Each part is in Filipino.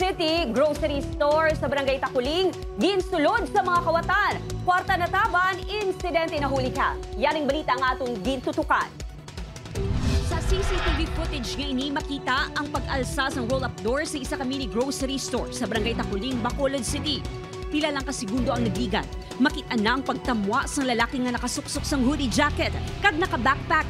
City Grocery Store sa Barangay Takuling, ginsulod sa mga kawatan. Kwarta na taban, insidente na huli ka. Yan ang balita ang atong gintutukan. Sa CCTV footage nga ini makita ang pag-alsa ng roll-up door sa isa ka mini grocery store sa Barangay Takuling, Bacolod City. Pila lang kasigundo ang nagligan. Makita na ang pagtamwa sa lalaki nga nakasuksok sang hoodie jacket kag naka-backpack.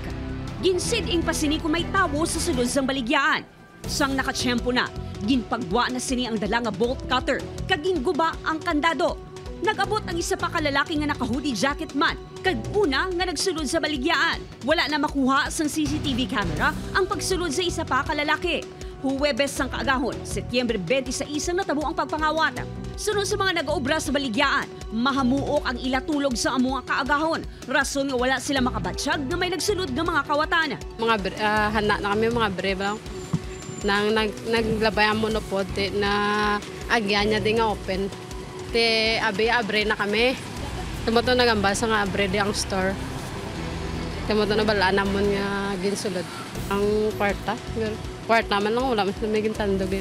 Ginsid-ing pasini kung may tawo sa sulod sang baligyan. Sang nakatsyempo na, ginpagwa na sini ang dala nga bolt cutter kag ginguba ang kandado. Nag-abot ang isa pa ka lalaki nga naka-hoodie jacket man kag una nga nagsulod sa baligyan. Wala na makuha sang CCTV camera ang pagsulod sa isa pa ka lalaki. Huwebes sang kaagahon, Setyembre 26 ang natabo ang pagpangawat. Sunod sa mga nag-oobra sa baligyan, mahamuok ang ilatulog sa among kaagahon. Rason nga wala sila makabatsyag na may nagsulod ng mga kawatan. Hana na kami mga breve lang. Naglabay ang monopod na agyan niya din nga open. Abre na kami. Tumoto nagambal sa nga abre di ang store. Tumoto na bala namon nga ginsulod. Ang kwarta man lang wala mas na may gintandog.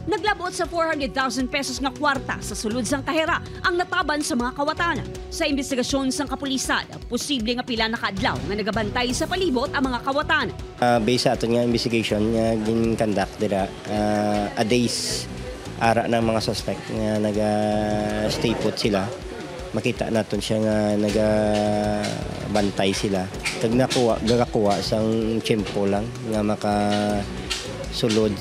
Naglabot sa 400,000 pesos nga kwarta sa sulod sang kahera ang nataban sa mga kawatan. Sa investigasyon sang kapulisan, posible nga pila na kaadlaw nga nagabantay sa palibot ang mga kawatan. Based sa aton nga investigation nga gin-conduct dira a days ara ng mga suspect nga naga-stay put sila. Makita naton siya nga nagabantay sila. Kag gagakuha sang tiyempo lang nga makasulod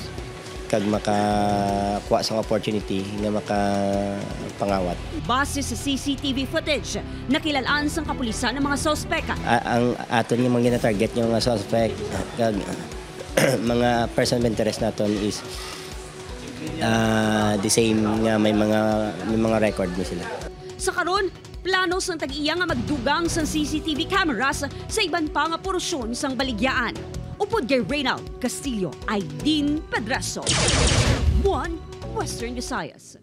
kag makakuha sa opportunity nga makapangawat. Base sa CCTV footage, nakilalaan sang kapulisan ng mga suspect. Ang aton yung mga gina-target yung mga suspect kag mga person of interest naton is the same nga may mga record na sila. Sa karon, plano sang tag-iya nga magdugang sang CCTV cameras sa iban pa nga porsyon sang baligyaan. Upod kay Reynald Castillo, Aidin Pedraso. 1 Western Visayas.